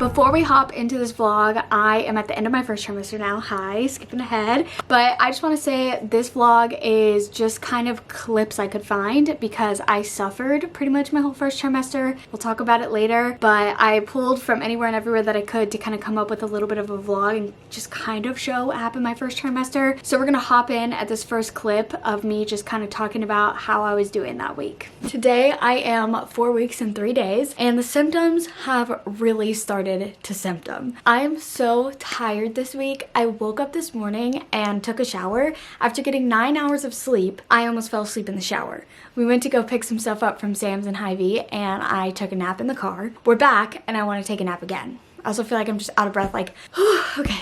Before we hop into this vlog, I am at the end of my first trimester now. Hi, skipping ahead. But I just want to say this vlog is just kind of clips I could find because I suffered pretty much my whole first trimester. We'll talk about it later, but I pulled from anywhere and everywhere that I could to kind of come up with a little bit of a vlog and just kind of show what happened my first trimester. So we're gonna hop in at this first clip of me just kind of talking about how I was doing that week. Today I am 4 weeks and 3 days, and the symptoms have really started to symptom. I am so tired this week. I woke up this morning and took a shower. After getting 9 hours of sleep, I almost fell asleep in the shower. We went to go pick some stuff up from Sam's and Hy-Vee, and I took a nap in the car. We're back and I want to take a nap again. I also feel like I'm just out of breath, like, okay.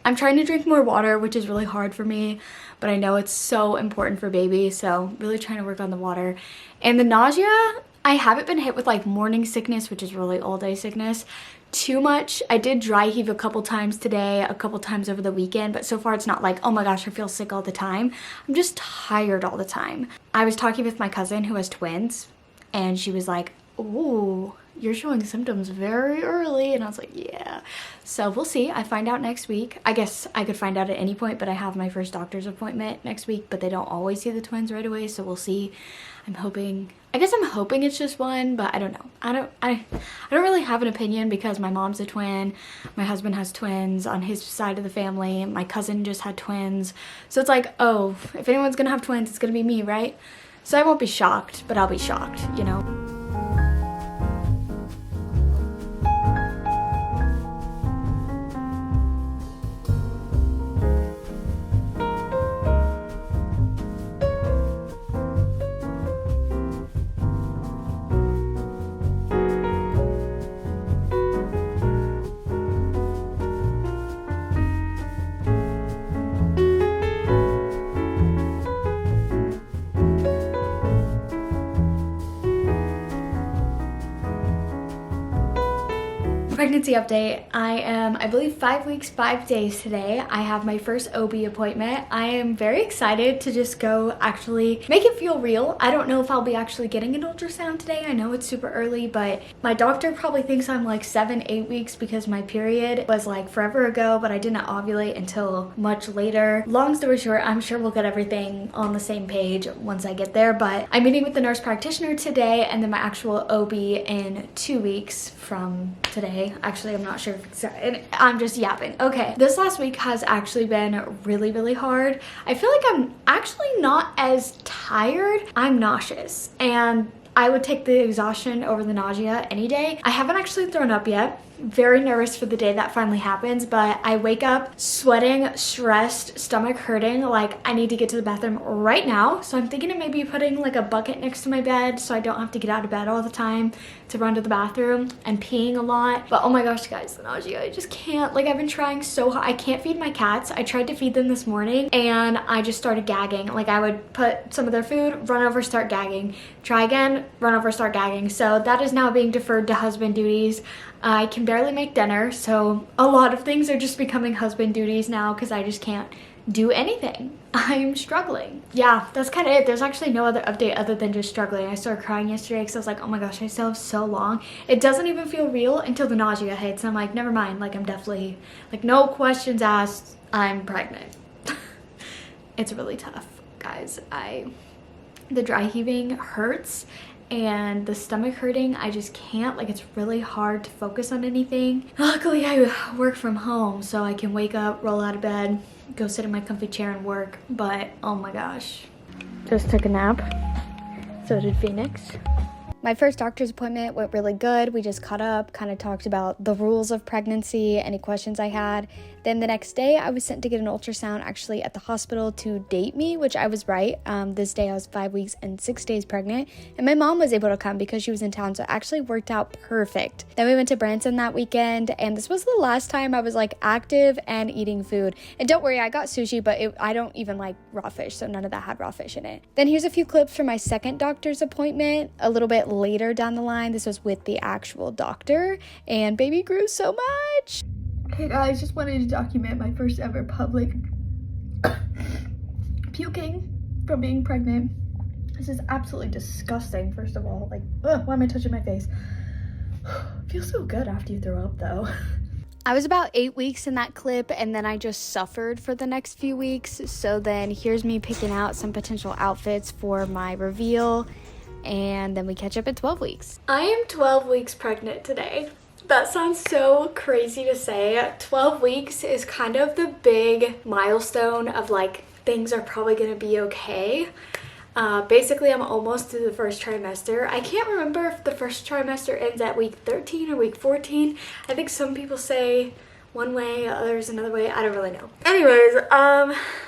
I'm trying to drink more water, which is really hard for me, but I know it's so important for baby, so really trying to work on the water. And the nausea, I haven't been hit with like morning sickness, which is really all day sickness, too much. I did dry heave a couple times today, a couple times over the weekend, but so far it's not like, oh my gosh, I feel sick all the time. I'm just tired all the time. I was talking with my cousin who has twins, and she was like, ooh, you're showing symptoms very early. And I was like, yeah. So we'll see. I find out next week. I guess I could find out at any point, but I have my first doctor's appointment next week, but they don't always see the twins right away, so we'll see. I'm hoping it's just one, but I don't know. I don't really have an opinion because my mom's a twin, my husband has twins on his side of the family, my cousin just had twins. So it's like, oh, if anyone's gonna have twins, it's gonna be me, right? So I won't be shocked, but I'll be shocked, you know? Pregnancy update. I am, I believe, 5 weeks, 5 days today. I have my first OB appointment. I am very excited to just go actually make it feel real. I don't know if I'll be actually getting an ultrasound today. I know it's super early, but my doctor probably thinks I'm like 7-8 weeks because my period was like forever ago, but I did not ovulate until much later. Long story short, I'm sure we'll get everything on the same page once I get there, but I'm meeting with the nurse practitioner today and then my actual OB in 2 weeks from today. Actually, I'm not sure if it's, I'm just yapping. Okay, this last week has actually been really hard. I feel like I'm actually not as tired. I'm nauseous, and I would take the exhaustion over the nausea any day. I haven't actually thrown up yet. Very nervous for the day that finally happens, but I wake up sweating, stressed, stomach hurting, like I need to get to the bathroom right now. So I'm thinking of maybe putting like a bucket next to my bed so I don't have to get out of bed all the time to run to the bathroom, and peeing a lot. But oh my gosh, guys, the nausea, I just can't. Like, I've been trying so hard. I can't feed my cats. I tried to feed them this morning and I just started gagging. Like, I would put some of their food, run over, start gagging, try again, run over, start gagging. So that is now being deferred to husband duties. I can barely make dinner, so a lot of things are just becoming husband duties now because I just can't do anything. I'm struggling. Yeah, that's kind of it. There's actually no other update other than just struggling. I started crying yesterday because I was like, oh my gosh, I still have so long. It doesn't even feel real until the nausea hits, and I'm like, never mind. Like, I'm definitely, like, no questions asked, I'm pregnant. It's really tough, guys. The dry heaving hurts, and the stomach hurting, I just can't. Like, it's really hard to focus on anything. Luckily, I work from home, so I can wake up, roll out of bed, go sit in my comfy chair and work. But oh my gosh. Just took a nap. So did Phoenix. My first doctor's appointment went really good. We just caught up, kind of talked about the rules of pregnancy, any questions I had. Then the next day, I was sent to get an ultrasound actually at the hospital to date me, which I was right. This day, I was 5 weeks and 6 days pregnant, and my mom was able to come because she was in town, so it actually worked out perfect. Then we went to Branson that weekend, and this was the last time I was like active and eating food. And don't worry, I got sushi, but I don't even like raw fish, so none of that had raw fish in it. Then here's a few clips from my second doctor's appointment a little bit later down the line. This was with the actual doctor, and baby grew so much. Hey guys, just wanted to document my first ever public puking from being pregnant. This is absolutely disgusting, first of all. Like, ugh, why am I touching my face? Feels so good after you throw up though. I was about 8 weeks in that clip, and then I just suffered for the next few weeks. So then here's me picking out some potential outfits for my reveal, and then we catch up at 12 weeks. I am 12 weeks pregnant today. That sounds so crazy to say. 12 weeks is kind of the big milestone of like things are probably gonna be okay. Basically, I'm almost through the first trimester. I can't remember if the first trimester ends at week 13 or week 14. I think some people say one way, others another way. I don't really know. Anyways,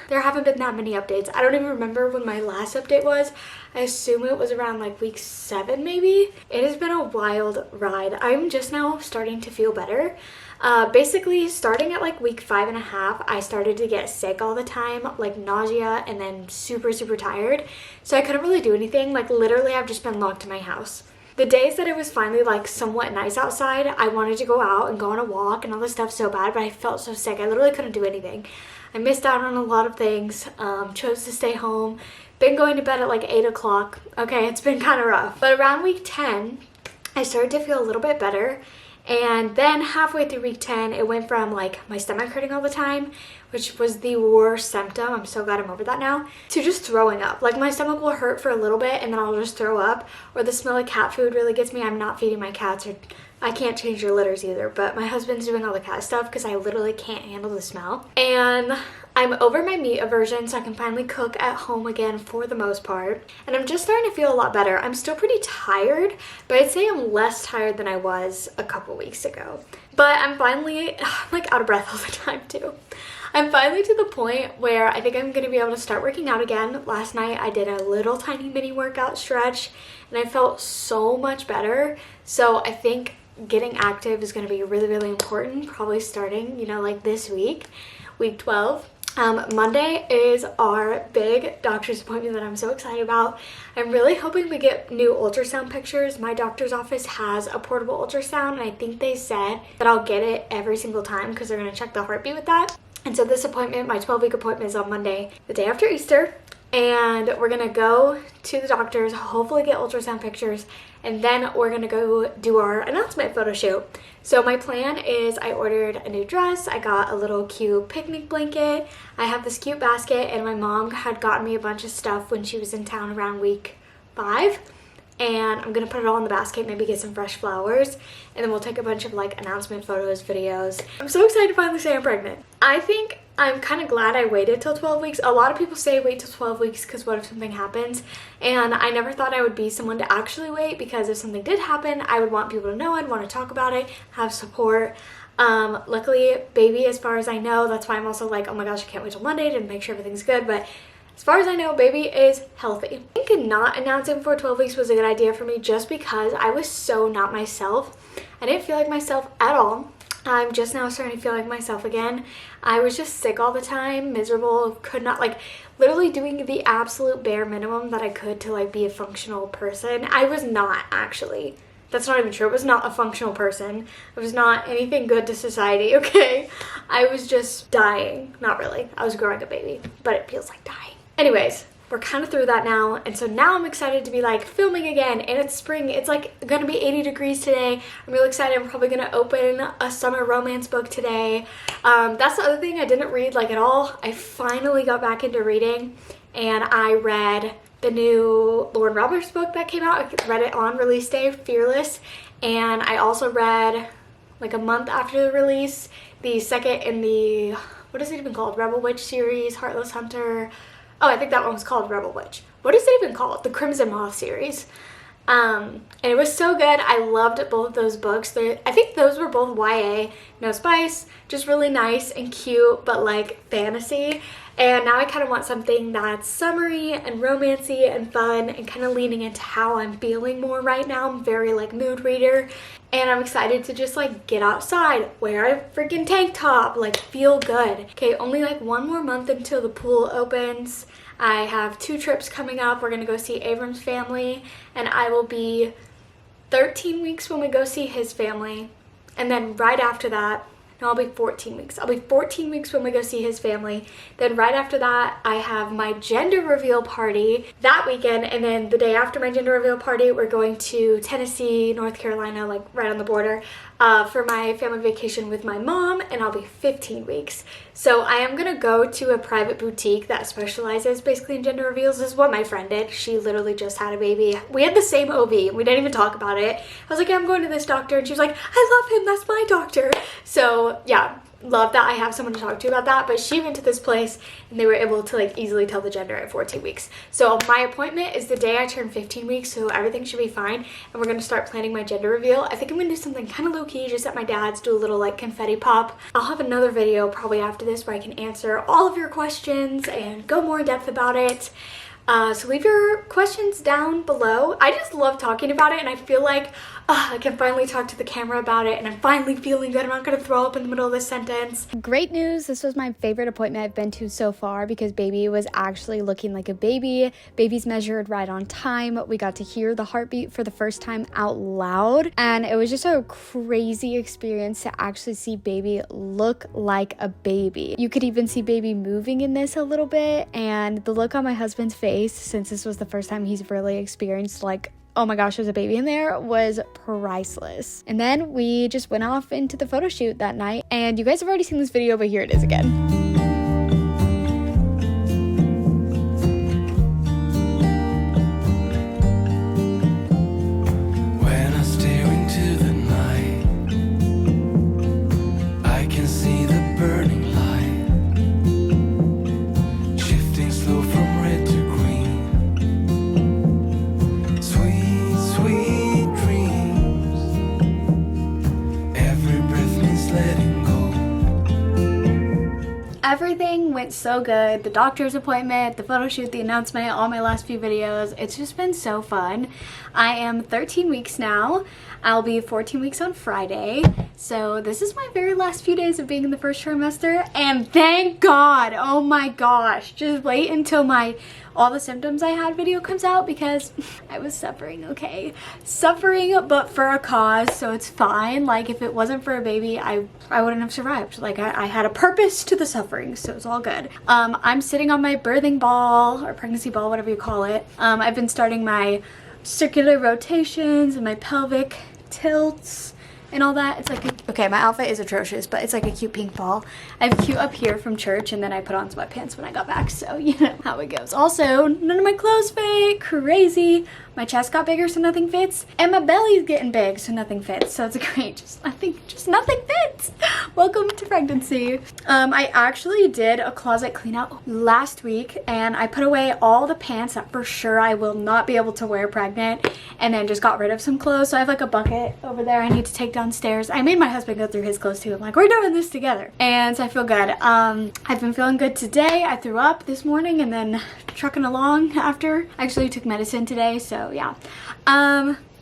there haven't been that many updates. I don't even remember when my last update was. I assume it was around like week 7 maybe. It has been a wild ride. I'm just now starting to feel better. Basically starting at like week 5.5, I started to get sick all the time, like nausea, and then super tired. So I couldn't really do anything. Like literally I've just been locked in my house. The days that it was finally like somewhat nice outside, I wanted to go out and go on a walk and all this stuff so bad, but I felt so sick. I literally couldn't do anything. I missed out on a lot of things, chose to stay home, been going to bed at like 8 o'clock. Okay, it's been kind of rough. But around week 10, I started to feel a little bit better. And then halfway through week 10, it went from like my stomach hurting all the time, which was the worst symptom, I'm so glad I'm over that now, to just throwing up. Like my stomach will hurt for a little bit and then I'll just throw up, or the smell of cat food really gets me. I'm not feeding my cats, or I can't change their litters either, but my husband's doing all the cat stuff because I literally can't handle the smell. And I'm over my meat aversion, so I can finally cook at home again for the most part. And I'm just starting to feel a lot better. I'm still pretty tired, but I'd say I'm less tired than I was a couple weeks ago. But I'm finally, I'm like out of breath all the time too. I'm finally to the point where I think I'm going to be able to start working out again. Last night I did a little tiny mini workout stretch and I felt so much better. So I think getting active is going to be really important, probably starting, you know, like this week, week 12. Monday is our big doctor's appointment that I'm so excited about. I'm really hoping we get new ultrasound pictures. My doctor's office has a portable ultrasound, and I think they said that I'll get it every single time because they're going to check the heartbeat with that. And so this appointment, my 12-week appointment, is on Monday, the day after Easter. And we're going to go to the doctor's, hopefully get ultrasound pictures, and then we're going to go do our announcement photo shoot. So my plan is I ordered a new dress, I got a little cute picnic blanket, I have this cute basket, and my mom had gotten me a bunch of stuff when she was in town around week 5. And I'm gonna put it all in the basket, maybe get some fresh flowers, and then we'll take a bunch of like announcement photos, videos. I'm so excited to finally say I'm pregnant. I think I'm kind of glad I waited till 12 weeks. A lot of people say wait till 12 weeks because what if something happens? And I never thought I would be someone to actually wait, because if something did happen, I would want people to know, I'd want to talk about it, have support. Luckily, baby, as far as I know, that's why I'm also like, oh my gosh, I can't wait till Monday to make sure everything's good. But as far as I know, baby is healthy. I think not announcing for 12 weeks was a good idea for me just because I was so not myself. I didn't feel like myself at all. I'm just now starting to feel like myself again. I was just sick all the time, miserable, could not, like, literally doing the absolute bare minimum that I could to like be a functional person. I was not, actually. That's not even true. I was not a functional person. I was not anything good to society, okay? I was just dying. Not really. I was growing a baby, but it feels like dying. Anyways, we're kind of through that now, and so now I'm excited to be like filming again, and it's spring. It's like gonna be 80 degrees today. I'm really excited. I'm probably gonna open a summer romance book today. That's the other thing I didn't read like at all. I finally got back into reading, and I read the new Lauren Roberts book that came out. I read it on release day, Fearless, and I also read like a month after the release the second in the, what is it even called, Rebel Witch series, Heartless Hunter. Oh, I think that one was called Rebel Witch. What is it even called? The Crimson Moth series. And it was so good. I loved both of those books. I think those were both YA, no spice, just really nice and cute, but like fantasy. And now I kind of want something that's summery and romancy and fun and kind of leaning into how I'm feeling more right now. I'm very like mood reader, and I'm excited to just like get outside, wear a freaking tank top, like feel good. Okay, only like one more month until the pool opens. I have 2 trips coming up. We're gonna go see Abram's family, and I will be 13 weeks when we go see his family. And then right after that, No, I'll be 14 weeks. I'll be 14 weeks when we go see his family. Then right after that, I have my gender reveal party that weekend. And then the day after my gender reveal party, we're going to Tennessee, North Carolina, like right on the border, for my family vacation with my mom, and I'll be 15 weeks. So I am gonna go to a private boutique that specializes basically in gender reveals. This is what my friend did. She literally just had a baby. We had the same OB. We didn't even talk about it. I was like, yeah, I'm going to this doctor, and she was like, I love him. That's my doctor. So yeah, love that I have someone to talk to about that. But she went to this place and they were able to like easily tell the gender at 14 weeks. So my appointment is the day I turn 15 weeks, so everything should be fine. And we're gonna start planning my gender reveal. I think I'm gonna do something kind of low-key, just at my dad's, do a little like confetti pop. I'll have another video probably after this where I can answer all of your questions and go more in depth about it. So leave your questions down below. I just love talking about it, and I feel like I can finally talk to the camera about it, and I'm finally feeling good. I'm not gonna throw up in the middle of this sentence. Great news. This was my favorite appointment I've been to so far because baby was actually looking like a baby. Baby's measured right on time. We got to hear the heartbeat for the first time out loud, and it was just a crazy experience to actually see baby look like a baby. You could even see baby moving in this a little bit, and the look on my husband's face, since this was the first time he's really experienced like, oh my gosh, there's a baby in there, was priceless. And then we just went off into the photo shoot that night, and you guys have already seen this video, but here it is again. Everything went so good. The doctor's appointment, the photo shoot, the announcement, all my last few videos. It's just been so fun. I am 13 weeks now. I'll be 14 weeks on Friday. So this is my very last few days of being in the first trimester, and thank God, oh my gosh, just wait until my all the symptoms I had video comes out, because I was suffering, okay? Suffering, but for a cause, so it's fine. Like, if it wasn't for a baby, I wouldn't have survived. Like, I had a purpose to the suffering, so it's all good. I'm sitting on my birthing ball, or pregnancy ball, whatever you call it. I've been starting my circular rotations and my pelvic tilts and all that. It's like okay, my outfit is atrocious, but it's like a cute pink ball. I have cute up here from church, and then I put on sweatpants when I got back, so you know how it goes. Also, none of my clothes fit. Crazy. My chest got bigger, so nothing fits, and my belly's getting big, so nothing fits. So it's great. Just nothing fits. Welcome to pregnancy. I actually did a closet clean out last week, and I put away all the pants that for sure I will not be able to wear pregnant, and then just got rid of some clothes. So I have like a bucket over there I need to take downstairs. I made my husband go through his clothes too. I'm like, we're doing this together, and so I feel good. I've been feeling good today. I threw up this morning and then trucking along after. I actually took medicine today, so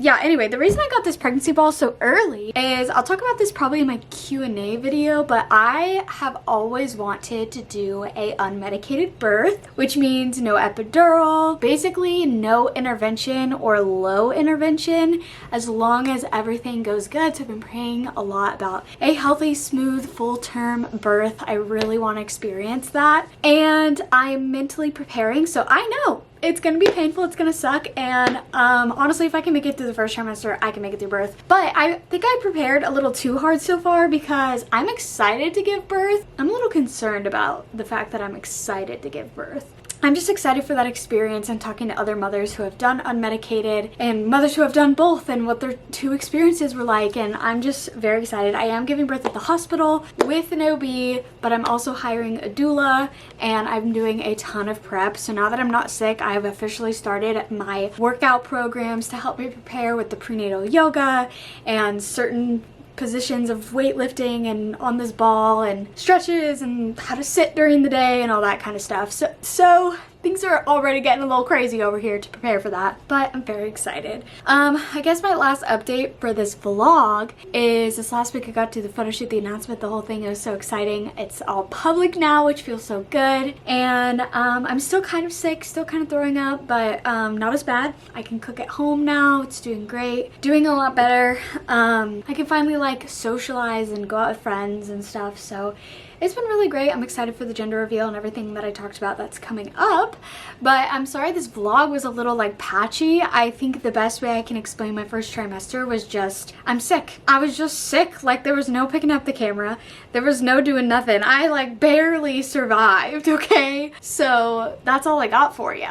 yeah, anyway, the reason I got this pregnancy ball so early is, I'll talk about this probably in my Q&A video, but I have always wanted to do a unmedicated birth, which means no epidural, basically no intervention or low intervention, as long as everything goes good. So I've been praying a lot about a healthy, smooth, full-term birth. I really want to experience that, and I'm mentally preparing, so I know it's gonna be painful, it's gonna suck, and honestly, if I can make it through the first trimester, I can make it through birth. But I think I prepared a little too hard so far, because I'm excited to give birth. I'm a little concerned about the fact that I'm excited to give birth. I'm just excited for that experience, and talking to other mothers who have done unmedicated and mothers who have done both, and what their two experiences were like, and I'm just very excited. I am giving birth at the hospital with an OB, but I'm also hiring a doula, and I'm doing a ton of prep. So now that I'm not sick, I have officially started my workout programs to help me prepare with the prenatal yoga and certain positions of weightlifting and on this ball and stretches and how to sit during the day and all that kind of stuff. So things are already getting a little crazy over here to prepare for that, but I'm very excited. I guess my last update for this vlog is this last week I got to the photo shoot, the announcement, the whole thing. It was so exciting. It's all public now, which feels so good. And I'm still kind of sick, still kind of throwing up, but not as bad. I can cook at home now. It's doing great, doing a lot better. I can finally like socialize and go out with friends and stuff, so it's been really great. I'm excited for the gender reveal and everything that I talked about that's coming up. But I'm sorry this vlog was a little like patchy. I think the best way I can explain my first trimester was just, I'm sick. I was just sick. Like there was no picking up the camera. There was no doing nothing. I like barely survived, okay? So that's all I got for you.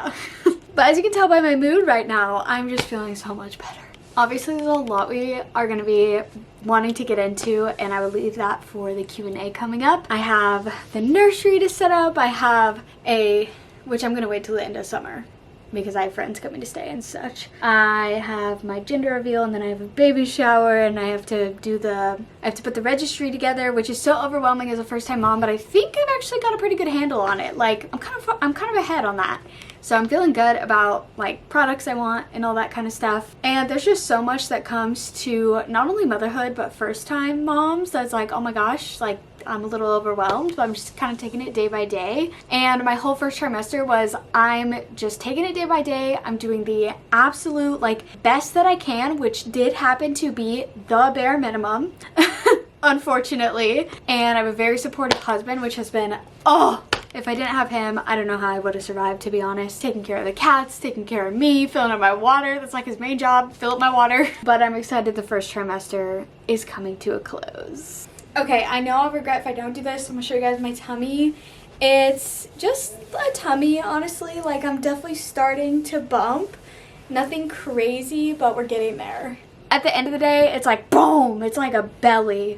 But as you can tell by my mood right now, I'm just feeling so much better. Obviously, there's a lot we are going to be wanting to get into, and I will leave that for the Q&A coming up. I have the nursery to set up. I have which I'm going to wait till the end of summer because I have friends coming to stay and such. I have my gender reveal, and then I have a baby shower, and I have to put the registry together, which is so overwhelming as a first-time mom, but I think I've actually got a pretty good handle on it. Like, I'm kind of ahead on that. So I'm feeling good about like products I want and all that kind of stuff. And there's just so much that comes to not only motherhood, but first time moms that's like, oh my gosh, like I'm a little overwhelmed, but I'm just kind of taking it day by day. And my whole first trimester was I'm just taking it day by day. I'm doing the absolute like best that I can, which did happen to be the bare minimum. Unfortunately. And I have a very supportive husband, which has been, oh, if I didn't have him, I don't know how I would have survived, to be honest. Taking care of the cats, taking care of me, filling up my water. That's like his main job, fill up my water. But I'm excited the first trimester is coming to a close. Okay, I know I'll regret if I don't do this. I'm gonna show you guys my tummy. It's just a tummy, honestly. Like I'm definitely starting to bump. Nothing crazy, but we're getting there. At the end of the day, it's like boom, it's like a belly.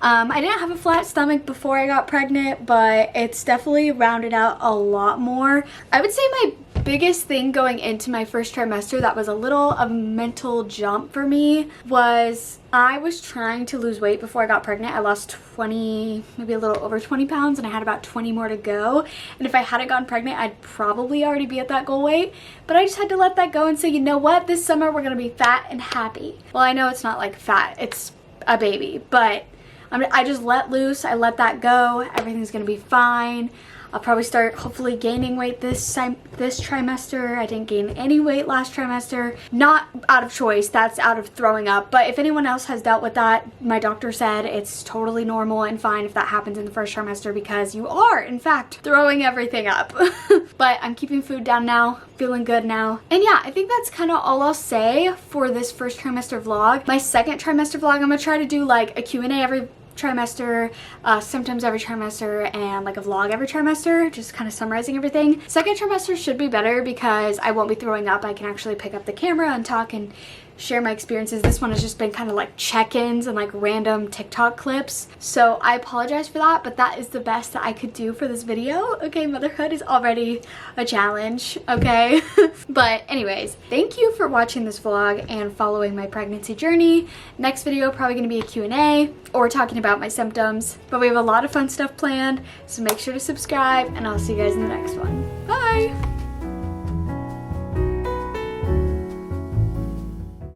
I didn't have a flat stomach before I got pregnant, but it's definitely rounded out a lot more. I would say my biggest thing going into my first trimester that was a little of a mental jump for me was I was trying to lose weight before I got pregnant. I lost 20, maybe a little over 20 pounds, and I had about 20 more to go. And if I hadn't gotten pregnant, I'd probably already be at that goal weight. But I just had to let that go and say, you know what? This summer we're gonna be fat and happy. Well, I know it's not like fat, it's a baby, but I just let loose. I let that go. Everything's gonna be fine. I'll probably start hopefully gaining weight this trimester. I didn't gain any weight last trimester. Not out of choice, that's out of throwing up. But if anyone else has dealt with that, my doctor said it's totally normal and fine if that happens in the first trimester because you are, in fact, throwing everything up. But I'm keeping food down now, feeling good now. And yeah, I think that's kind of all I'll say for this first trimester vlog. My second trimester vlog, I'm gonna try to do like a Q&A every trimester, symptoms every trimester, and like a vlog every trimester, just kind of summarizing everything. Second trimester should be better because I won't be throwing up. I can actually pick up the camera and talk and share my experiences. This one has just been kind of like check-ins and like random TikTok clips. So I apologize for that, but that is the best that I could do for this video. Okay, motherhood is already a challenge, okay? But anyways, thank you for watching this vlog and following my pregnancy journey. Next video probably gonna be a Q&A or talking about my symptoms, but we have a lot of fun stuff planned, so make sure to subscribe and I'll see you guys in the next one. Bye!